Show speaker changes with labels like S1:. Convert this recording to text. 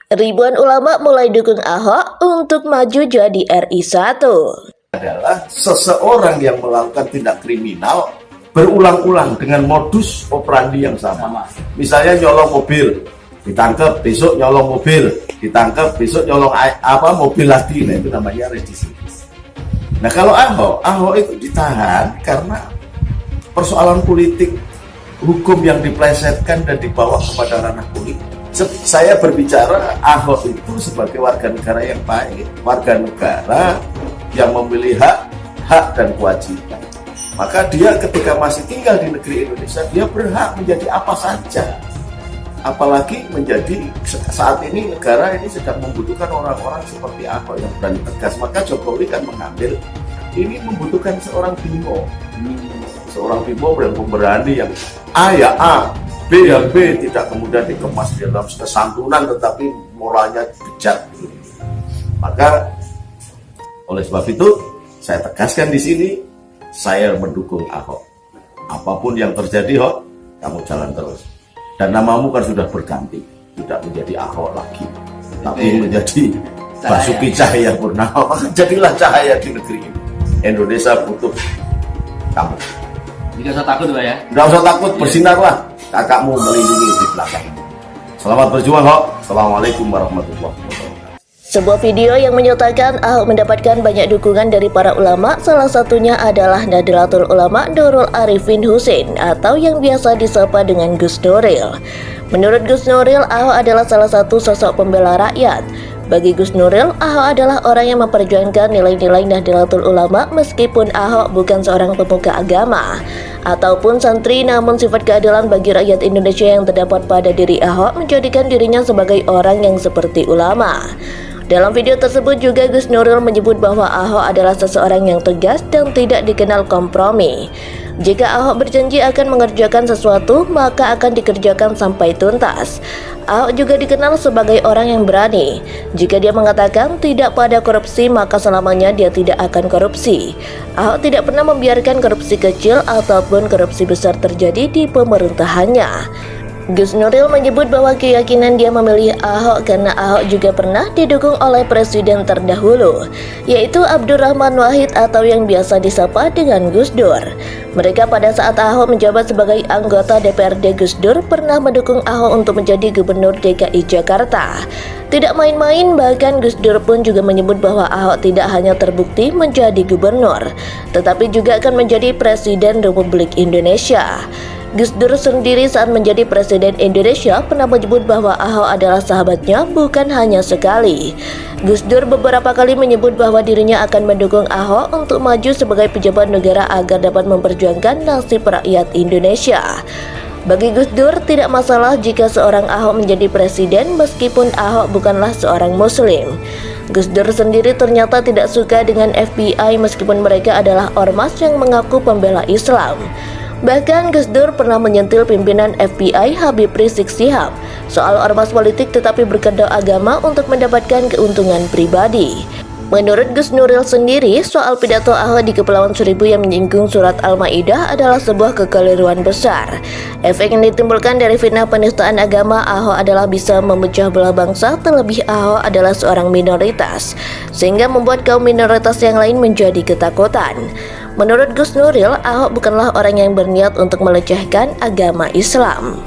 S1: Ribuan ulama mulai dukung Ahok untuk maju jadi RI 1.
S2: Adalah seseorang yang melakukan tindak kriminal berulang-ulang dengan modus operandi yang sama. Misalnya nyolong mobil, ditangkap, besok nyolong mobil, ditangkap, besok nyolong mobil lagi. Nah, itu namanya residivis. Nah, kalau Ahok itu ditahan karena persoalan politik, hukum yang diplesetkan dan dibawa kepada ranah politik. Saya berbicara Ahok itu sebagai warga negara yang baik, warga negara yang memilih hak dan kewajiban. Maka dia ketika masih tinggal di negeri Indonesia, dia berhak menjadi apa saja. Apalagi menjadi saat ini negara ini sedang membutuhkan orang-orang seperti Ahok yang berani tegas. Maka Jokowi kan mengambil ini membutuhkan seorang Bimo. Seorang Bimo yang pemberani yang A ya A, B ya B, tidak kemudian dikemas di dalam kesantunan tetapi moralnya bejat. Maka oleh sebab itu saya tegaskan di sini, saya mendukung Ahok. Apapun yang terjadi, Ahok, kamu jalan terus. Dan namamu kan sudah berganti, tidak menjadi Ahok lagi, tapi menjadi Basuki Cahayapurnama. Jadilah cahaya di negeri ini. Indonesia butuh kamu.
S3: Tidak usah takut, Pak ya.
S2: Tidak usah takut, bersinarlah. Kakakmu melindungi di belakang. Selamat berjuang, Ahok. Assalamualaikum warahmatullahi wabarakatuh.
S1: Sebuah video yang menyatakan Ahok mendapatkan banyak dukungan dari para ulama, salah satunya adalah Nahdlatul Ulama Nurul Arifin Husein atau yang biasa disapa dengan Gus Nuril. Menurut Gus Nuril, Ahok adalah salah satu sosok pembela rakyat. Bagi Gus Nuril, Ahok adalah orang yang memperjuangkan nilai-nilai Nahdlatul Ulama meskipun Ahok bukan seorang pemuka agama ataupun santri, namun sifat keadilan bagi rakyat Indonesia yang terdapat pada diri Ahok menjadikan dirinya sebagai orang yang seperti ulama. Dalam video tersebut juga Gus Nuril menyebut bahwa Ahok adalah seseorang yang tegas dan tidak dikenal kompromi. Jika Ahok berjanji akan mengerjakan sesuatu, maka akan dikerjakan sampai tuntas. Ahok juga dikenal sebagai orang yang berani. Jika dia mengatakan tidak pada korupsi, maka selamanya dia tidak akan korupsi. Ahok tidak pernah membiarkan korupsi kecil ataupun korupsi besar terjadi di pemerintahannya. Gus Nuril menyebut bahwa keyakinan dia memilih Ahok karena Ahok juga pernah didukung oleh presiden terdahulu, yaitu Abdurrahman Wahid atau yang biasa disapa dengan Gus Dur. Mereka pada saat Ahok menjabat sebagai anggota DPRD Gus Dur pernah mendukung Ahok untuk menjadi gubernur DKI Jakarta. Tidak main-main, bahkan Gus Dur pun juga menyebut bahwa Ahok tidak hanya terbukti menjadi gubernur, tetapi juga akan menjadi presiden Republik Indonesia. Gus Dur sendiri saat menjadi presiden Indonesia pernah menyebut bahwa Ahok adalah sahabatnya bukan hanya sekali. Gus Dur beberapa kali menyebut bahwa dirinya akan mendukung Ahok untuk maju sebagai pejabat negara agar dapat memperjuangkan nasib rakyat Indonesia. Bagi Gus Dur tidak masalah jika seorang Ahok menjadi presiden meskipun Ahok bukanlah seorang muslim. Gus Dur sendiri ternyata tidak suka dengan FBI meskipun mereka adalah ormas yang mengaku pembela Islam. Bahkan Gus Dur pernah menyentil pimpinan FBI Habib Rizik Syihab soal ormas politik tetapi berkedok agama untuk mendapatkan keuntungan pribadi. Menurut Gus Nuril sendiri, soal pidato Ahok di Kepulauan Seribu yang menyinggung surat Al-Maidah adalah sebuah kekeliruan besar. Efek yang ditimbulkan dari fitnah penistaan agama Ahok adalah bisa memecah belah bangsa, terlebih Ahok adalah seorang minoritas, sehingga membuat kaum minoritas yang lain menjadi ketakutan. Menurut Gus Nuril, Ahok bukanlah orang yang berniat untuk melecehkan agama Islam.